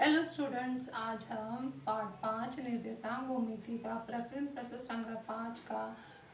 Hello students, आज हम part 5 निर्देशांक भूमिति का प्रकरण प्रश्न संग्रह 5 का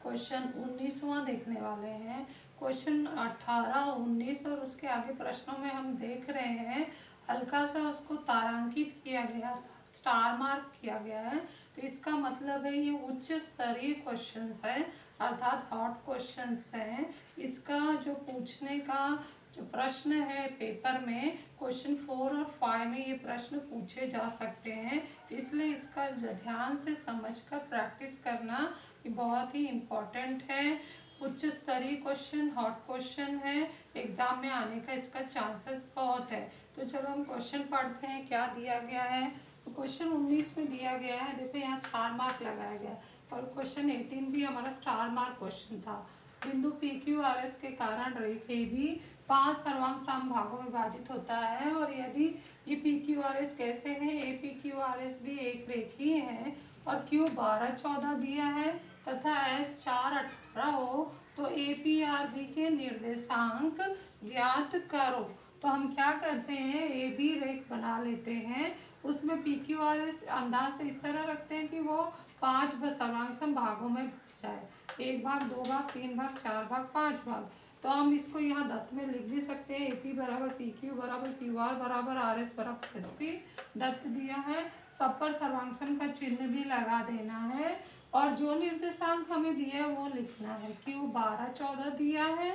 क्वेश्चन 19वां देखने वाले हैं। क्वेश्चन 18, 19 और उसके आगे प्रश्नों में हम देख रहे हैं हल्का सा उसको तारांकित किया गया, स्टार मार्क किया गया है। तो इसका मतलब है ये उच्च स्तरीय क्वेश्चंस है, अर्थात हॉट क्वेश्चंस हैं। इसका जो पूछने का जो प्रश्न है पेपर में, क्वेश्चन 4 और 5 में ये प्रश्न पूछे जा सकते हैं, इसलिए इसका ध्यान से समझकर प्रैक्टिस करना ये बहुत ही इम्पोर्टेंट है। उच्च स्तरीय क्वेश्चन, हॉट क्वेश्चन है, एग्जाम में आने का इसका चांसेस बहुत है। तो चलो हम क्वेश्चन पढ़ते हैं क्या दिया गया है। तो क्वेश्चन 19 में दिया गया है, देखो यहाँ स्टार मार्क लगाया गया, और क्वेश्चन 18 भी हमारा स्टार मार्क क्वेश्चन था। बिंदु पी क्यू आर एस के कारण रेख ए बी 5 सर्वांग समभागों में विभाजित होता है, और यदि ये पी क्यू आर एस कैसे है, A P Q R S भी एक रेखीय है और क्यू 12, 14 दिया है तथा एस 4, 18 हो, तो ए पी आर बी के निर्देशांक ज्ञात करो। तो हम क्या करते हैं, ए बी रेख बना लेते हैं, उसमें पी क्यू आर एस अंदाज से इस तरह रखते हैं कि वो 5 सर्वांग समभागों में जाए, 1 भाग, 2 भाग, 3 भाग, 4 भाग, 5 भाग। तो हम इसको यहाँ दत्त में लिख भी सकते हैं, ए पी बराबर पी क्यू बराबर क्यू आर बराबर आर एस बराबर एस पी। दत्त दिया है, सब पर सर्वांक्षण का चिन्ह भी लगा देना है, और जो निर्देशांक हमें दिया है वो लिखना है। क्यू 12, 14 दिया है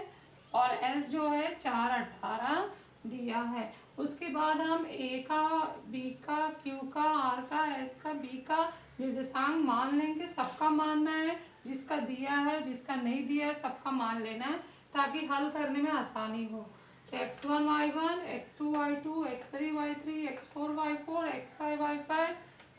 और एस जो है 4, 18 दिया है। उसके बाद हम ए का, बी का, क्यू का, आर का, एस का, बी का निर्देशांक मान लेंगे। सबका मानना है, जिसका दिया है, जिसका नहीं दिया है सबका मान लेना है, ताकि हल करने में आसानी हो। तो x1 y1, x2 y2, x3 y3, x4 y4, x5 y5,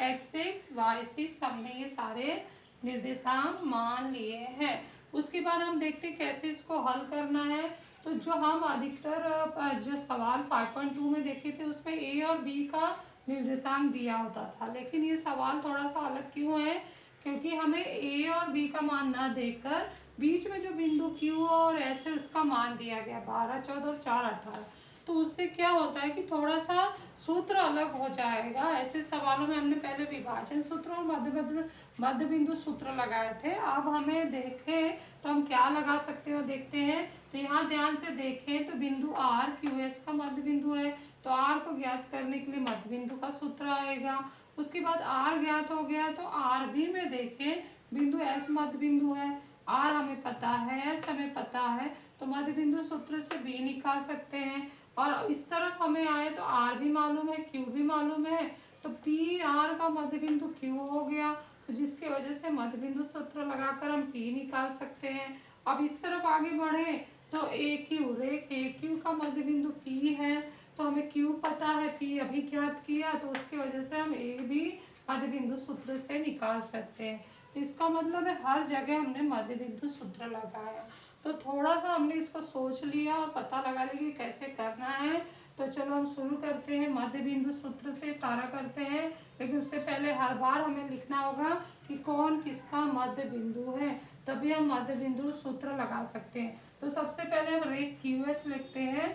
x6 y6 हमने ये सारे निर्देशांक मान लिए हैं। उसके बाद हम देखते कैसे इसको हल करना है। तो जो हम अधिकतर जो सवाल 5.2 में देखे थे उसमें ए और बी का निर्देशांक दिया होता था, लेकिन ये सवाल थोड़ा सा अलग क्यों है, क्योंकि हमें ए और बी का मान न देकर बीच में जो बिंदु क्यू और एस है उसका मान दिया गया 12, 14 और 4, 18। तो उससे क्या होता है कि थोड़ा सा सूत्र अलग हो जाएगा। ऐसे सवालों में हमने पहले विभाजन सूत्र और मध्य बिंदु सूत्र लगाए थे। अब हमें देखें तो हम क्या लगा सकते हो, देखते हैं। तो यहाँ ध्यान से देखें तो बिंदु आर क्यू एस का मध्य बिंदु है, तो आर को ज्ञात करने के लिए मध्य बिंदु का सूत्र आएगा। उसके बाद आर ज्ञात हो गया तो आर भी में देखें बिंदु एस मध्य बिंदु है, आर हमें पता है, एस हमें पता है, तो मध्य बिंदु सूत्र से बी निकाल सकते हैं। और इस तरफ हमें आए तो आर भी मालूम है, क्यू भी मालूम है, तो पी आर का मध्य बिंदु क्यू हो गया, तो जिसकी वजह से मध्य बिंदु सूत्र लगाकर हम पी निकाल सकते हैं। अब इस तरफ आगे बढ़े तो ए क्यू, रेख ए क्यू का मध्य बिंदु पी है, तो हमें क्यू पता है, पी अभी ज्ञात किया, तो उसकी वजह से हम ए भी मध्य बिंदु सूत्र से निकाल सकते हैं। तो इसका मतलब है हर जगह हमने मध्य बिंदु सूत्र लगाया। तो थोड़ा सा हमने इसको सोच लिया और पता लगा लिया कि कैसे करना है। तो चलो हम शुरू करते हैं, मध्य बिंदु सूत्र से सारा करते हैं, लेकिन उससे पहले हर बार हमें लिखना होगा कि कौन किसका मध्य बिंदु है, तभी हम मध्य बिंदु सूत्र लगा सकते हैं। तो सबसे पहले हम रेख क्यू एस लिखते हैं,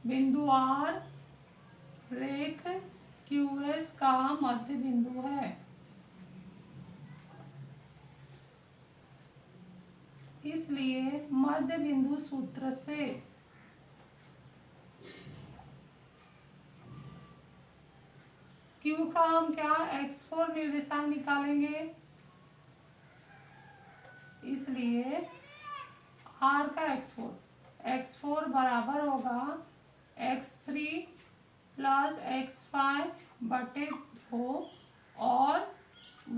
बिंदु आर रेख क्यू एस का मध्य बिंदु है, इसलिए मध्य बिंदु सूत्र से क्यू का हम क्या x4 निर्देशांक निकालेंगे, इसलिए r का x4 बराबर होगा x3 प्लस x5 बटे 2, और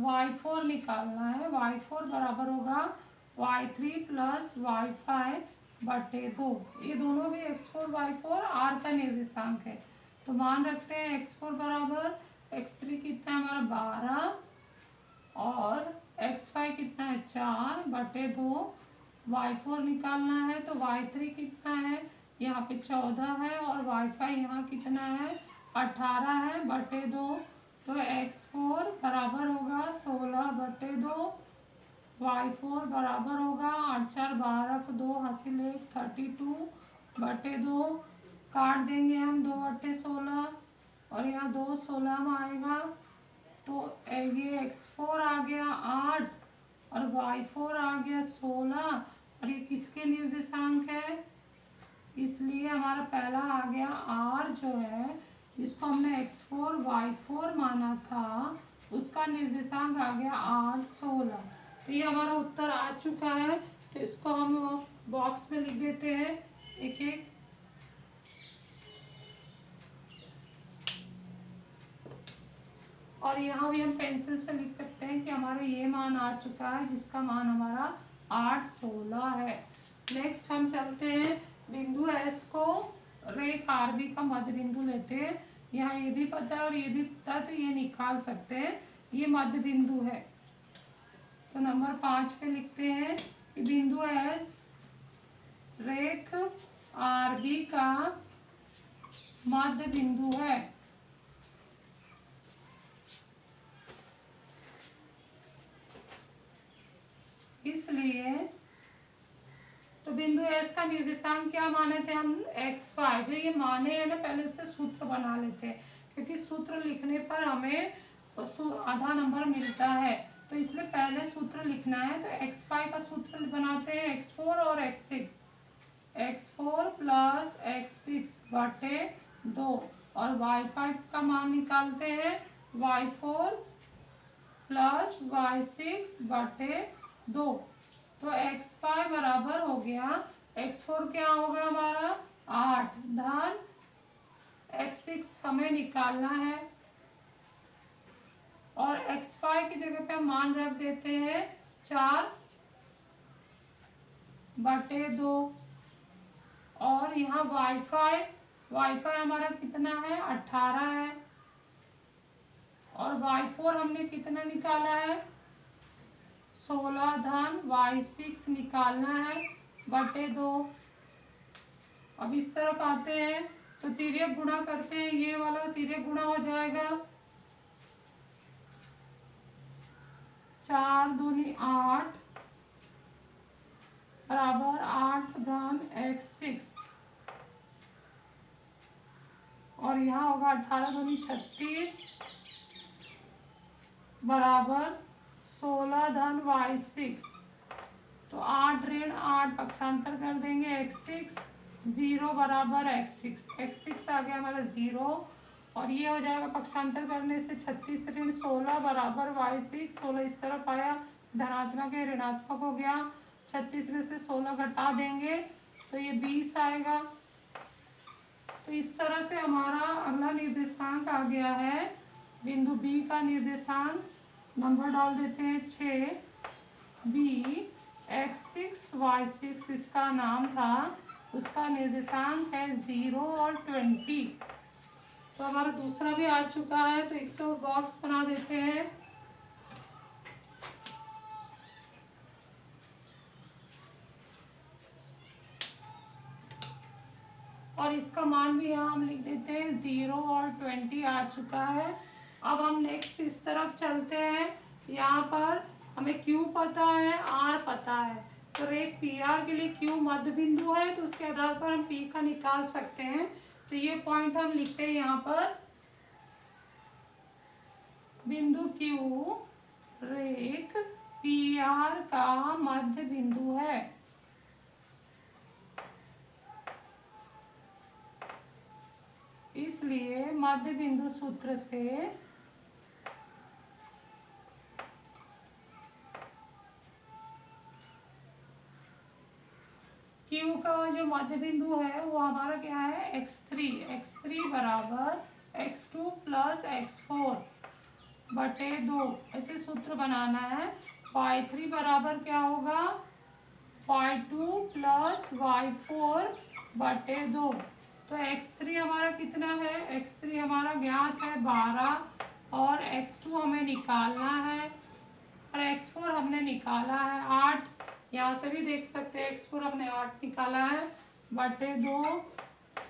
y4 निकालना है, y4 बराबर होगा y3 प्लस y5 बटे 2। ये दोनों भी x4 y4 r का निर्देशांक है, तो मान रखते हैं x4 बराबर x3 कितना है हमारा 12, और x5 कितना है 4 बटे 2, y4 निकालना है तो y3 कितना है यहाँ पे 14 है, और y5 यहाँ कितना है 18 है बटे 2, तो x4 बराबर होगा 16 बटे 2, y4 बराबर होगा 8, 4, 12 को 2 हासिल 1, 32 बटे 2, काट देंगे हम 2/16 और यहाँ 2 16 में आएगा, तो ये x4 आ गया 8 और y4 आ गया 16 और ये किसके निर्देशांक है, इसलिए हमारा पहला आ गया r जो है जिसको हमने x4 y4 माना था उसका निर्देशांक आ गया 8 16। तो ये हमारा उत्तर आ चुका है। तो इसको हम बॉक्स में लिख देते हैं एक एक। और यहाँ भी हम पेंसिल से लिख सकते हैं कि हमारा ये मान आ चुका है जिसका मान हमारा 8 16 है। नेक्स्ट हम चलते हैं बिंदु एस को रेख आरबी का मध्य बिंदु लेते हैं। यहाँ ये भी पता है और ये भी पता है, तो ये निकाल सकते हैं, ये मध्य बिंदु है। तो नंबर 5 पे लिखते हैं कि बिंदु एस रेख आरबी का मध्य बिंदु है। इसलिए तो बिंदु एस का निर्देशांक क्या माने थे हम, x5। जो ये माने हैं ना, पहले उससे सूत्र बना लेते हैं, क्योंकि सूत्र लिखने पर हमें आधा नंबर मिलता है। तो इसमें पहले सूत्र लिखना है, तो x5 का सूत्र बनाते हैं x4 और x6, x4 प्लस x6 बटे 2 और y5 का मान निकालते हैं y4 प्लस y6 बटे 2। तो x5 बराबर हो गया, x4 क्या होगा हमारा 8 धन x6 हमें निकालना है और x5 की जगह पे हम मान रख देते हैं 4 बटे 2 और यहाँ y5 हमारा कितना है 18 है और y4 हमने कितना निकाला है 16 धन y6 निकालना है बटे 2। अब इस तरफ आते हैं तो तिर्यक गुणा करते हैं, ये वाला तिर्यक गुणा हो जाएगा 4 दूनी 8 बराबर 8 धन x6 और यहाँ होगा 18 दूनी 36 बराबर 16 धन y6। तो 8 ऋण 8 पक्षांतर कर देंगे x6 0 बराबर x6 आ गया हमारा 0 और ये हो जाएगा पक्षांतर करने से 36 ऋण 16 बराबर y6। 16 इस तरफ आया, धनात्मक है ऋणात्मक हो गया, 36 में से 16 घटा देंगे तो ये 20 आएगा। तो इस तरह से हमारा अगला निर्देशांक आ गया है बिंदु बी का निर्देशांक। नंबर डाल देते हैं 6 बी x6 y6 इसका नाम था, उसका निर्देशांक है 0 और 20। तो हमारा दूसरा भी आ चुका है, तो इसको बॉक्स बना देते हैं। और इसका मान भी यहाँ हम लिख देते हैं 0 और 20 आ चुका है। अब हम नेक्स्ट इस तरफ चलते हैं। यहाँ पर हमें Q पता है, R पता है, तो रेख PR के लिए Q मध्य बिंदु है, तो उसके आधार पर हम P का निकाल सकते हैं। तो ये पॉइंट हम लिखते हैं यहाँ पर, बिंदु Q रेख PR का मध्य बिंदु है। इसलिए मध्य बिंदु सूत्र से Q का जो मध्य बिंदु है वो हमारा क्या है x3 बराबर x2 प्लस x4 बटे 2, ऐसे सूत्र बनाना है। y3 बराबर क्या होगा y2 प्लस y4 बटे 2। तो x3 हमारा कितना है, x3 हमारा ज्ञात है 12 और x2 हमें निकालना है और x4 हमने निकाला है 8। यहाँ से भी देख सकते हैं x4 हमने 8 निकाला है बटे 2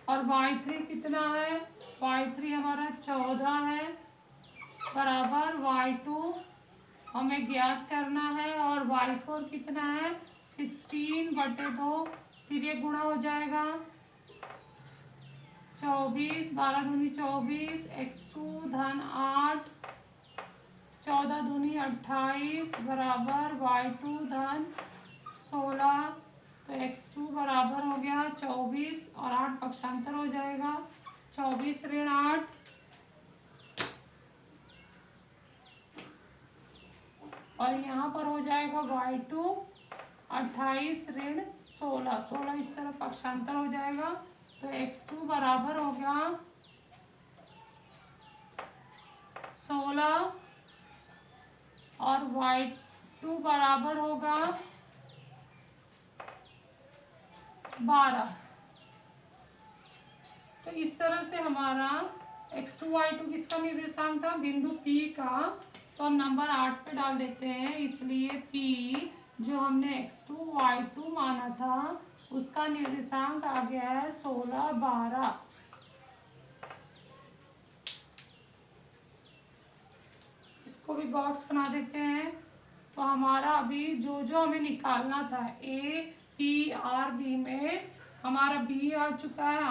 और y3 कितना है, y3 हमारा 14 है बराबर y2 हमें ज्ञात करना है और y4 कितना है 16 बटे 2, तिर्यक गुणा हो जाएगा 24, 12 दूनी 24, x2 धन 8, 14 दूनी 28 बराबर y2 धन 16। तो x2 बराबर हो गया 24 और 8 पक्षांतर हो जाएगा, 24 ऋण 8 और यहाँ पर हो जाएगा y2 28 ऋण 16, 16 इस तरफ पक्षांतर हो जाएगा। तो x2 बराबर हो गया 16 और y2 बराबर होगा 12। तो इस तरह से हमारा x2 y2 किसका निर्देशांक था, बिंदु P का। तो हम नंबर 8 पे डाल देते हैं, इसलिए P जो हमने x2 y2 माना था उसका निर्देशांक आ गया है 16, 12। इसको भी बॉक्स बना देते हैं। तो हमारा अभी जो जो हमें निकालना था A P R B में हमारा B आ चुका है,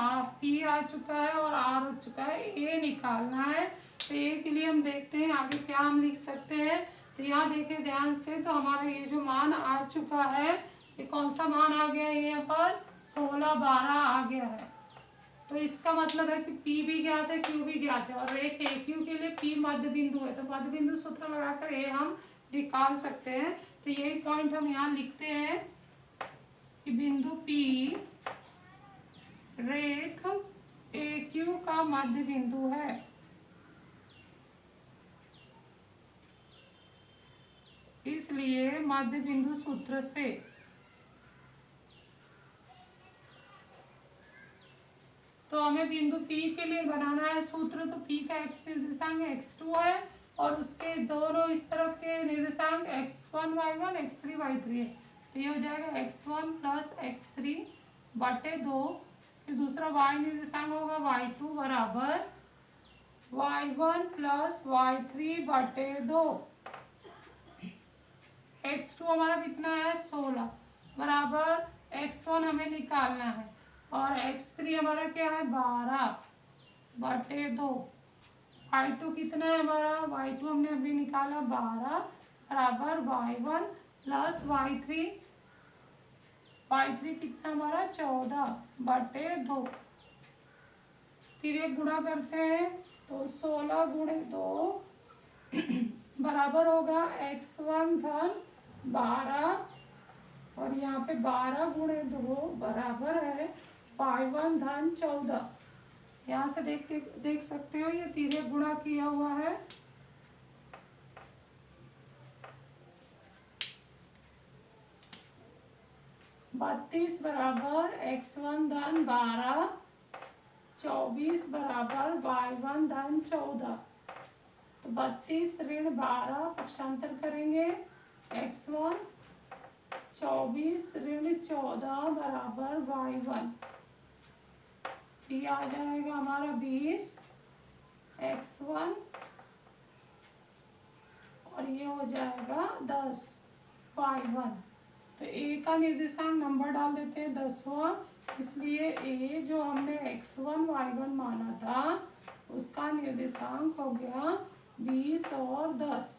P आ चुका है और R हो चुका है, A निकालना है। तो A के लिए हम देखते हैं आगे क्या हम लिख सकते हैं। तो यहाँ देखें ध्यान से, तो हमारा ये जो मान आ चुका है, ये कौन सा मान आ गया है, यहाँ पर 16, 12 आ गया है। तो इसका मतलब है कि P भी ज्ञात है, Q भी ज्ञात है और रेख AQ के लिए P मध्य बिंदु है। तो मध्य बिंदु सूत्र लगाकर A हम निकाल सकते हैं। तो यही पॉइंट हम यहाँ लिखते हैं कि बिंदु P रेख AQ का मध्य बिंदु है। इसलिए मध्य बिंदु सूत्र से तो हमें बिंदु P के लिए बनाना है सूत्र। तो P का x निर्देशांक x2 है और उसके दोनों इस तरफ के निर्देशांक x1 y1 x3 y3 है। तो ये हो जाएगा x1 प्लस x3 बटे 2। फिर दूसरा y निर्देशांक होगा y2 बराबर y1 प्लस y3 बटे 2। x2 हमारा कितना है 16 बराबर x1 हमें निकालना है और x3 हमारा क्या है 12 बटे 2। y2 कितना है हमारा, y2 हमने अभी निकाला 12 बराबर y1 प्लस y3, y3 कितना हमारा 14 बटे 2। फिर एक गुणा करते हैं तो 16 गुणे 2 बराबर होगा x1 धन 12 और यहाँ पे 12 गुणे 2 बराबर है y1 धन 14। यहाँ से देख सकते हो ये तिर्यक गुणा किया हुआ है। बत्तीस बराबर x1 धन 12, 24 बराबर y1 धन 14। तो 32 ऋण 12 पक्षांतर करेंगे x1, 24 ऋण 14 बराबर y1। ये आ जाएगा हमारा 20 x1 और ये हो जाएगा 10 y1। तो A का निर्देशांक नंबर डाल देते हैं 10वां, इसलिए A जो हमने x1 y1 माना था उसका निर्देशांक हो गया 20 और 10।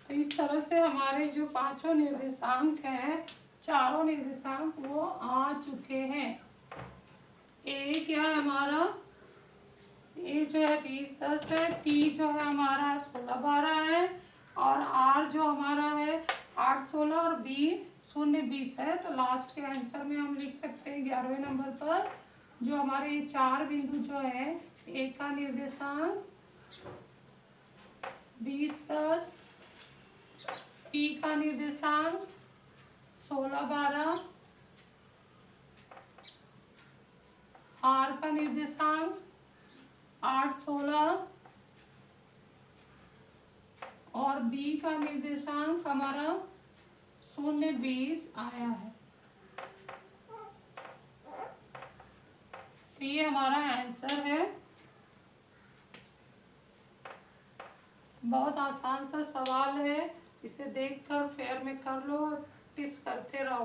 तो इस तरह से हमारे जो पांचों निर्देशांक हैं, चारों निर्देशांक वो आ चुके हैं। ए क्या है हमारा, ए जो है 20, 10 है, P जो है हमारा 16, 12 है और R जो हमारा है 8, 16 और B 0, 20 है। तो लास्ट के आंसर में हम लिख सकते हैं 11वें नंबर पर जो हमारे ये चार बिंदु जो है, ए का निर्देशांक 20, 10, P का निर्देशांक 16, 12, R का निर्देशांक 8, 16 और B का निर्देशांक हमारा 0, 20 आया है। तो ये हमारा आंसर है। बहुत आसान सा सवाल है, इसे देखकर फेयर में कर लो और प्रैक्टिस करते रहो।